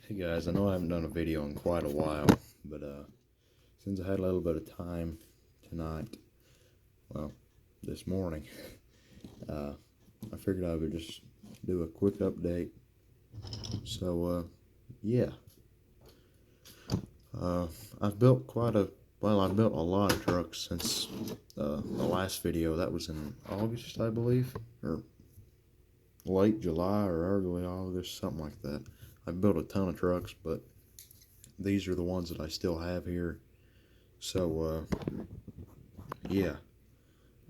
Hey guys, I know I haven't done a video in quite a while, but since I had a little bit of time tonight, well, this morning, I figured I would just do a quick update. So, yeah, I've built I've built a lot of trucks since the last video. That was in August, I believe, or late July or early August, something like that. I've built a ton of trucks, but these are the ones that I still have here. So, yeah.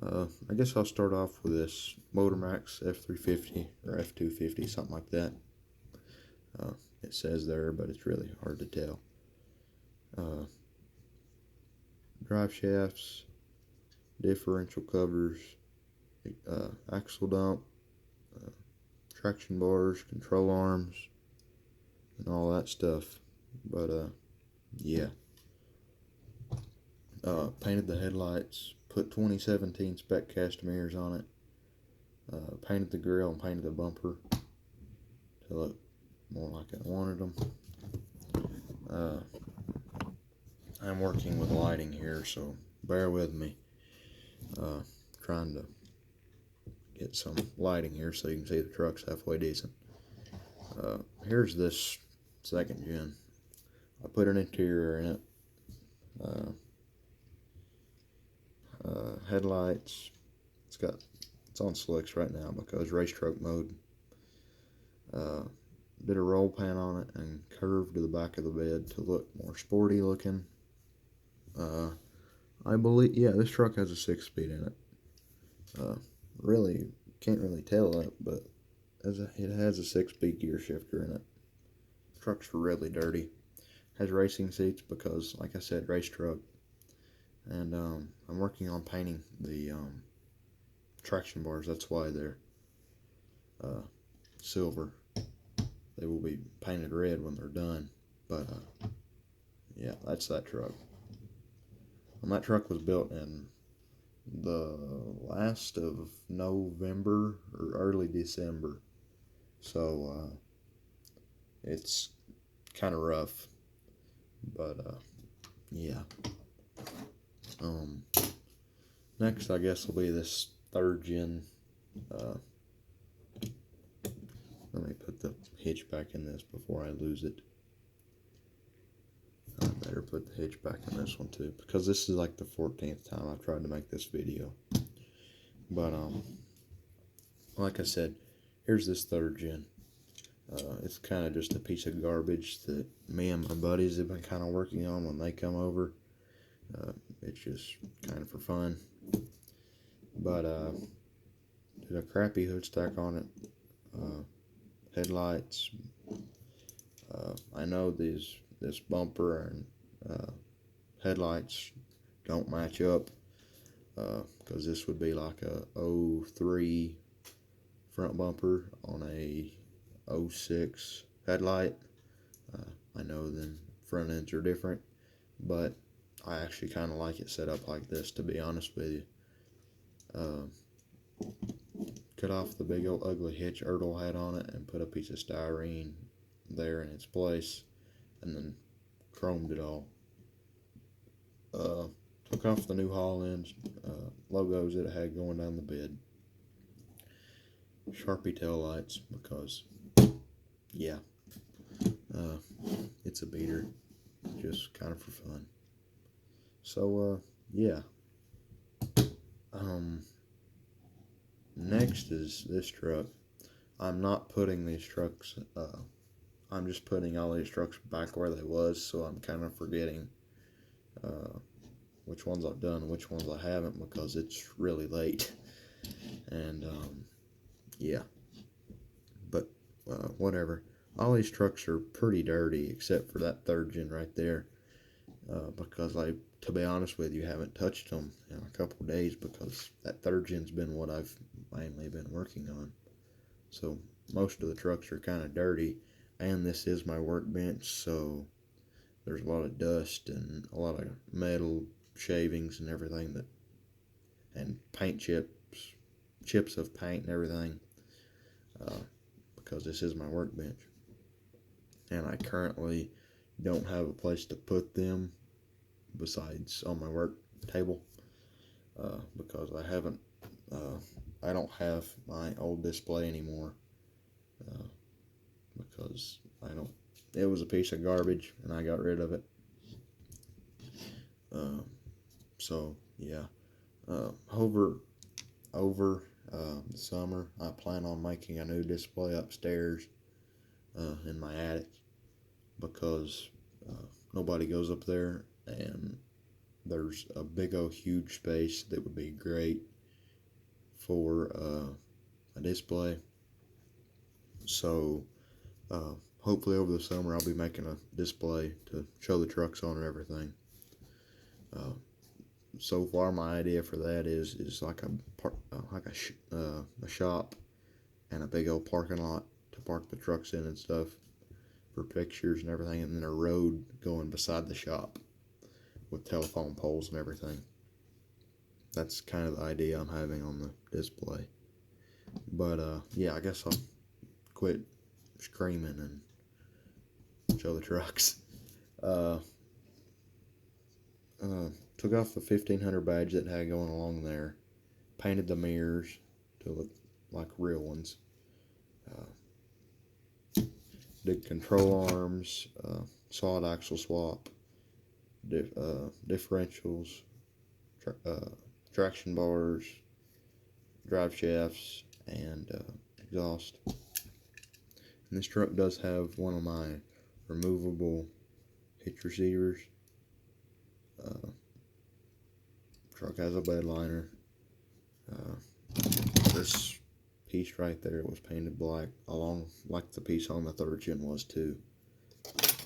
I guess I'll start off with this Motormax F350 or F250, something like that. It says there, but it's really hard to tell. Drive shafts, differential covers, axle dump, traction bars, control arms, and all that stuff. But, yeah. Painted the headlights, put 2017 spec cast mirrors on it, painted the grill and painted the bumper to look more like I wanted them. I'm working with lighting here, so bear with me. Trying to get some lighting here so you can see the truck's halfway decent. Here's this second gen. I put an interior in it. Headlights. It's on slicks right now because race truck mode. Did a roll pan on it and curved to the back of the bed to look more sporty looking. I believe, yeah, this truck has a 6-speed in it. Really can't really tell that, but it has a 6-speed gear shifter in it. Truck's really dirty. Has racing seats because, like I said, race truck. And I'm working on painting the traction bars. That's why they're silver. They will be painted red when they're done. But yeah, that's that truck. And that truck was built in the last of November or early December. So it's kind of rough. But yeah. Next, I guess, will be this 3rd gen. Let me put the hitch back in this before I lose it. I better put the hitch back in this one too, because this is like the 14th time I've tried to make this video. But like I said, here's this 3rd gen. It's kind of just a piece of garbage that me and my buddies have been kind of working on when they come over. It's just kind of for fun. But did a crappy hood stack on it. Headlights. I know this bumper and headlights don't match up because this would be like a 03 front bumper on a 06 headlight. I know the front ends are different, but I actually kind of like it set up like this, to be honest with you. Cut off the big old ugly hitch Ertl had on it and put a piece of styrene there in its place, and then chromed it all. Took off the new Hall ends, logos that it had going down the bed. Sharpie tail lights because, yeah, it's a beater, just kind of for fun. So, yeah. Next is this truck. I'm not putting these trucks, I'm just putting all these trucks back where they was, so I'm kind of forgetting which ones I've done and which ones I haven't, because it's really late. And, yeah. But, whatever. All these trucks are pretty dirty, except for that 3rd gen right there, because to be honest with you, haven't touched them in a couple of days, because that 3rd gen's been what I've mainly been working on. So most of the trucks are kind of dirty, and this is my workbench, so there's a lot of dust and a lot of metal shavings and everything, and paint chips of paint and everything, because this is my workbench. and I currently don't have a place to put them besides on my work table, because I don't have my old display anymore, uh, because it was a piece of garbage and I got rid of it. So yeah, over the summer I plan on making a new display upstairs in my attic, because nobody goes up there, and there's a big old huge space that would be great for a display. So hopefully over the summer I'll be making a display to show the trucks on and everything. So far my idea for that is like a shop and a big old parking lot to park the trucks in and stuff for pictures and everything, and then a road going beside the shop with telephone poles and everything. That's kind of the idea I'm having on the display. But yeah, I guess I'll quit screaming and show the trucks. Took off the 1500 badge that had going along there, painted the mirrors to look like real ones, did control arms, solid axle swap, differentials, traction bars, drive shafts, and exhaust. And this truck does have one of my removable hitch receivers. Truck has a bed liner. This piece right there was painted black, along like the piece on the third gen was too,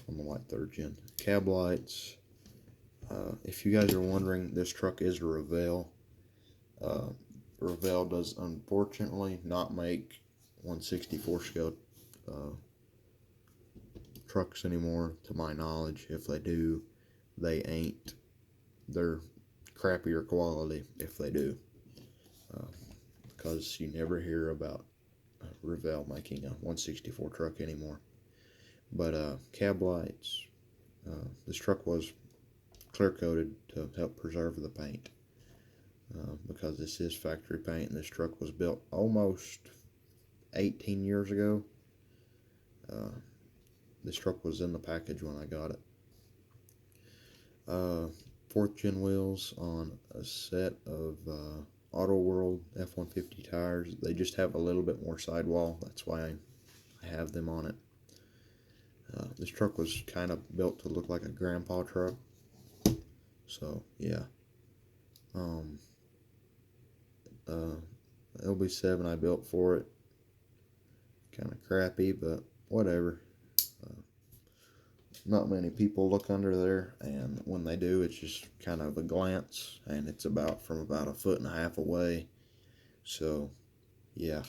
on the white third gen. Cab lights. If you guys are wondering, this truck is a Revell. Revell does unfortunately not make 1/64 scale trucks anymore, to my knowledge. If they do, they're crappier quality if they do, because you never hear about Revell making a 1/64 truck anymore. But cab lights, this truck was clear coated to help preserve the paint, because this is factory paint, and this truck was built almost 18 years ago. This truck was in the package when I got it. 4th gen wheels on a set of Auto World F-150 tires. They just have a little bit more sidewall. That's why I have them on it. This truck was kind of built to look like a grandpa truck. So yeah. LB7 I built for it. Kind of crappy, but whatever. Not many people look under there, and when they do, it's just kind of a glance, and it's from about 1.5 feet away. So yeah.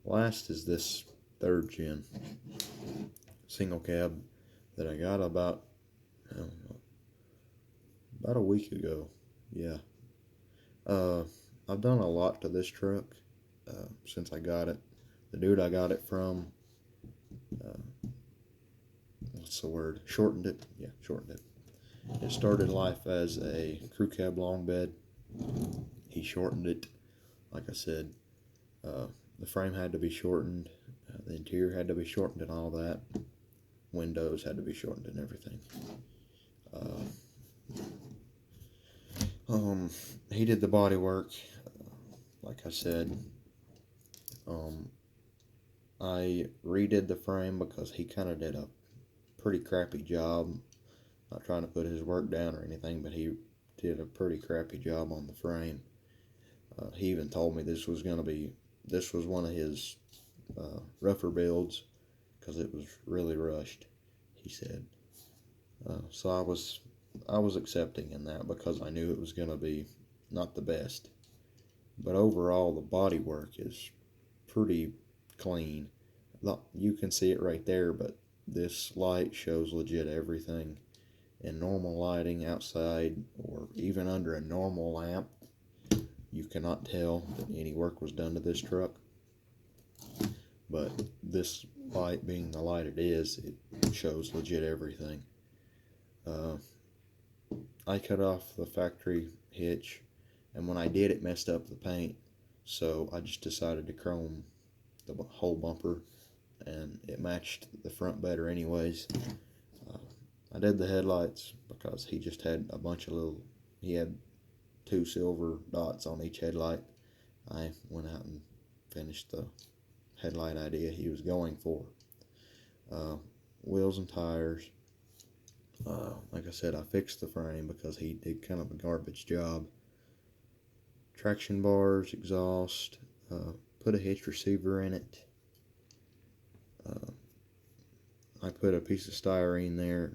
Last is this 3rd gen single cab that I got about a week ago. Yeah. I've done a lot to this truck since I got it. The dude I got it from, what's the word? Shortened it. Yeah, shortened it. It started life as a crew cab long bed. He shortened it. Like I said, the frame had to be shortened. The interior had to be shortened and all that. Windows had to be shortened and everything. He did the body work. Like I said, I redid the frame because he kind of did a pretty crappy job. Not trying to put his work down or anything, but he did a pretty crappy job on the frame. He even told me this was one of his rougher builds because it was really rushed, he said. So I was accepting in that because I knew it was going to be not the best. But overall, the body work is pretty clean. You can see it right there, but this light shows legit everything. In normal lighting outside, or even under a normal lamp, you cannot tell that any work was done to this truck. But this light being the light it is, it shows legit everything. I cut off the factory hitch, and when I did, it messed up the paint, so I just decided to chrome the whole bumper, and it matched the front better anyways. I did the headlights because he just had a bunch of he had 2 silver dots on each headlight. I went out and finished the headlight idea he was going for. Wheels and tires. Like I said, I fixed the frame because he did kind of a garbage job. Traction bars, exhaust, put a hitch receiver in it. I put a piece of styrene there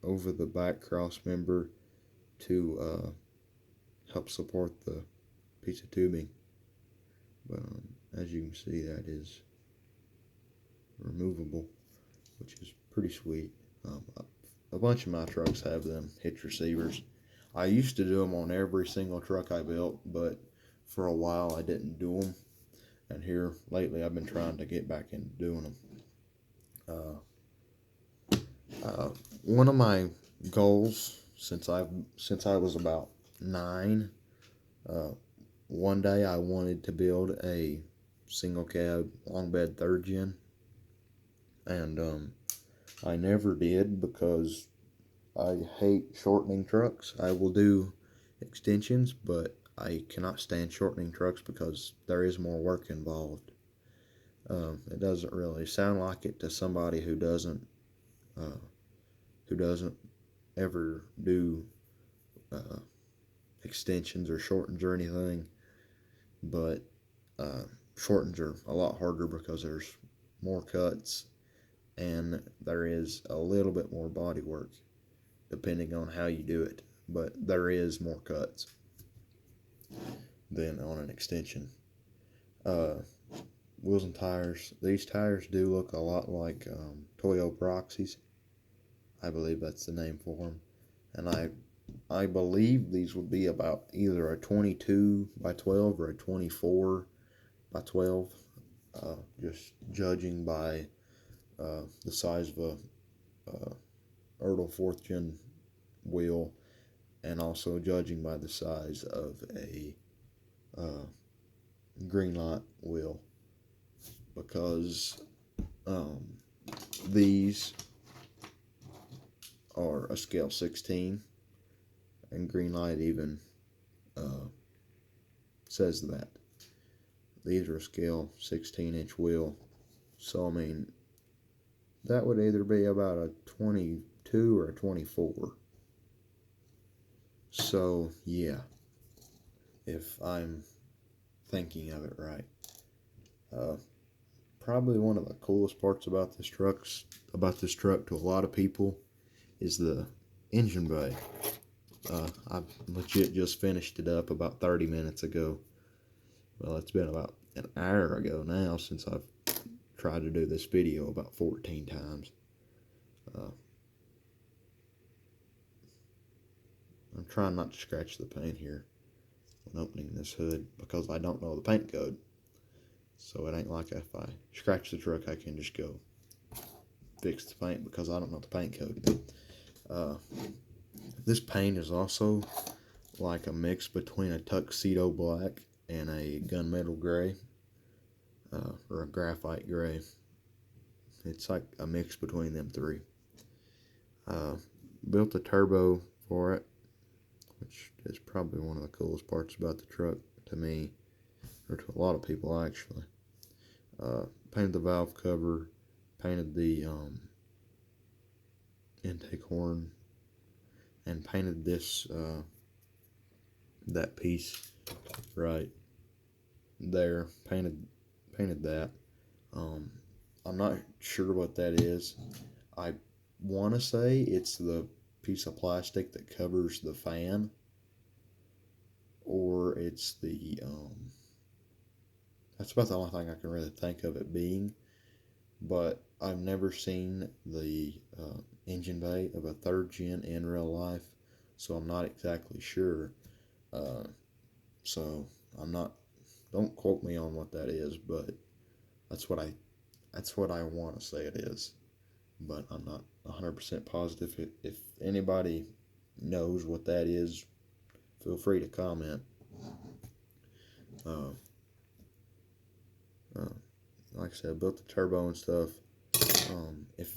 over the back cross member to help support the piece of tubing. But as you can see, that is removable, which is pretty sweet. A bunch of my trucks have them hitch receivers. I used to do them on every single truck I built, but for a while I didn't do them. And here lately I've been trying to get back into doing them. One of my goals since I was about 9, one day I wanted to build a single cab long bed 3rd gen, and I never did because I hate shortening trucks. I will do extensions, but I cannot stand shortening trucks because there is more work involved. It doesn't really sound like it to somebody who doesn't ever do extensions or shortens or anything, but shortens are a lot harder because there's more cuts and there is a little bit more body work depending on how you do it, but there is more cuts than on an extension. Wheels and tires. These tires do look a lot like Toyo Proxies. I believe that's the name for them. And I believe these would be about either a 22 by 12 or a 24 by 12, just judging by the size of a Ertl 4th gen wheel, and also judging by the size of a Greenlight wheel, because these are a scale 16, and Greenlight even says that. These are a scale 16-inch wheel, so I mean, that would either be about a 22 or a 24. So, yeah, if I'm thinking of it right. Probably one of the coolest parts about this truck to a lot of people is the engine bay. I legit just finished it up about 30 minutes ago. Well, it's been about an hour ago now since I've tried to do this video about 14 times. I'm trying not to scratch the paint here when opening this hood because I don't know the paint code. So it ain't like if I scratch the truck I can just go fix the paint because I don't know the paint code. This paint is also like a mix between a tuxedo black and a gunmetal gray, or a graphite gray. It's like a mix between them three. Built a turbo for it, which is probably one of the coolest parts about the truck to me, or to a lot of people actually. Painted the valve cover, painted the intake horn, and painted this that piece right there. Painted that. I'm not sure what that is. I want to say it's the piece of plastic that covers the fan, or it's the that's about the only thing I can really think of it being. But I've never seen the engine bay of a 3rd gen in real life, so I'm not exactly sure. So I'm not, don't quote me on what that is, but that's what I That's what I want to say it is, but I'm not 100% positive. If anybody knows what that is, feel free to comment. Uh, uh, like I said, I built the turbo and stuff. If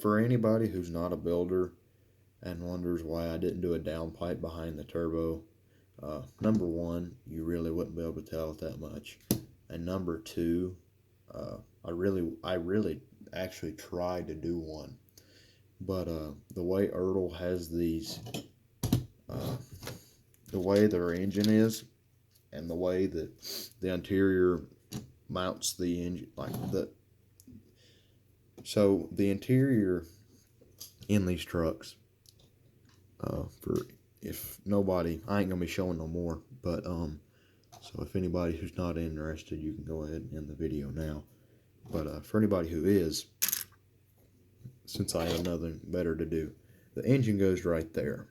for anybody who's not a builder and wonders why I didn't do a downpipe behind the turbo, number one, you really wouldn't be able to tell it that much, and number two, I really actually tried to do one, but the way Ertl has these, the way their engine is, and the way that the interior mounts the engine, so the interior in these trucks, for if nobody, I ain't gonna be showing no more, but so if anybody who's not interested, you can go ahead and end the video now. But for anybody who is, since I have nothing better to do, the engine goes right there,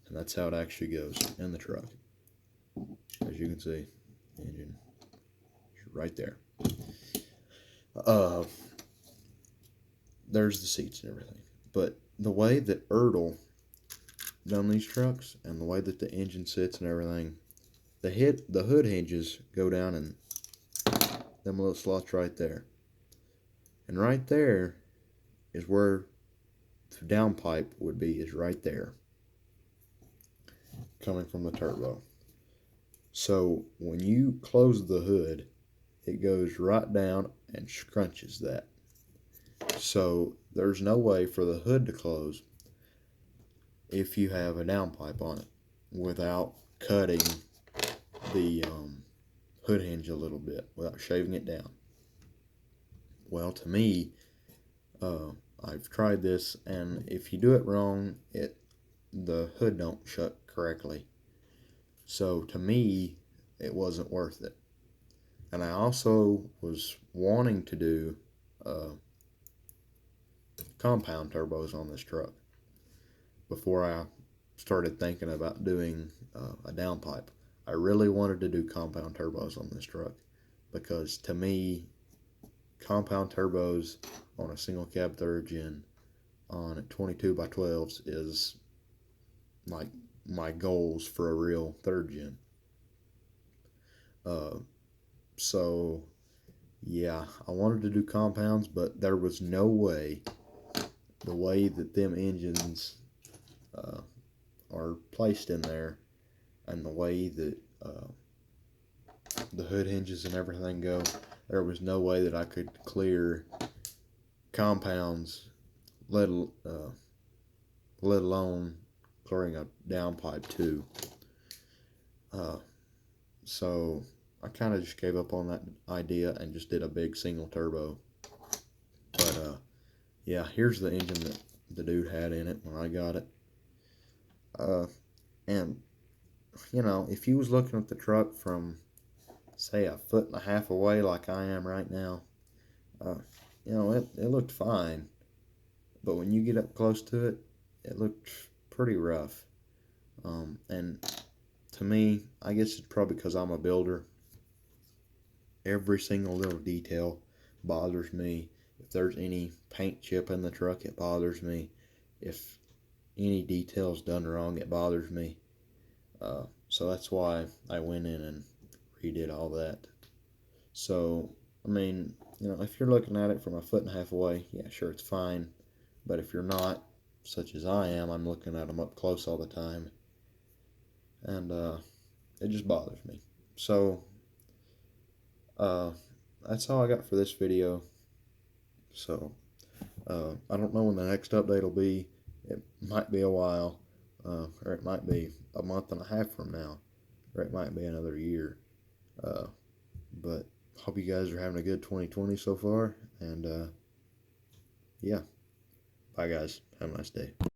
and that's how it actually goes in the truck. As you can see, engine right there. There's the seats and everything, but the way that Ertl done these trucks and the way that the engine sits and everything, the hood hinges go down in them little slots right there, and right there is where the downpipe would be, is right there, coming from the turbo. So when you close the hood, it goes right down and scrunches that. So there's no way for the hood to close if you have a downpipe on it without cutting the hood hinge a little bit, without shaving it down. Well, to me, I've tried this, and if you do it wrong, the hood don't shut correctly. So to me, it wasn't worth it. And I also was wanting to do compound turbos on this truck before I started thinking about doing a downpipe. I really wanted to do compound turbos on this truck because to me, compound turbos on a single cab third gen on 22 by 12s is like my goals for a real third gen. So yeah, I wanted to do compounds, but there was no way, the way that them engines are placed in there and the way that the hood hinges and everything go, there was no way that I could clear compounds, let alone clearing a downpipe too. So I kind of just gave up on that idea and just did a big single turbo. But yeah, here's the engine that the dude had in it when I got it. And you know, if you was looking at the truck from say 1.5 feet away like I am right now, you know, it looked fine, but when you get up close to it, it looked pretty rough. And to me, I guess it's probably because I'm a builder. Every single little detail bothers me. If there's any paint chip in the truck, it bothers me. If any detail's done wrong, it bothers me. So that's why I went in and redid all that. So, I mean, you know, if you're looking at it from 1.5 feet away, yeah, sure, it's fine. But if you're not, such as I am, I'm looking at them up close all the time, and it just bothers me. So that's all I got for this video. So I don't know when the next update will be. It might be a while, or it might be a month and a half from now, or it might be another year. But hope you guys are having a good 2020 so far, and yeah, bye guys, have a nice day.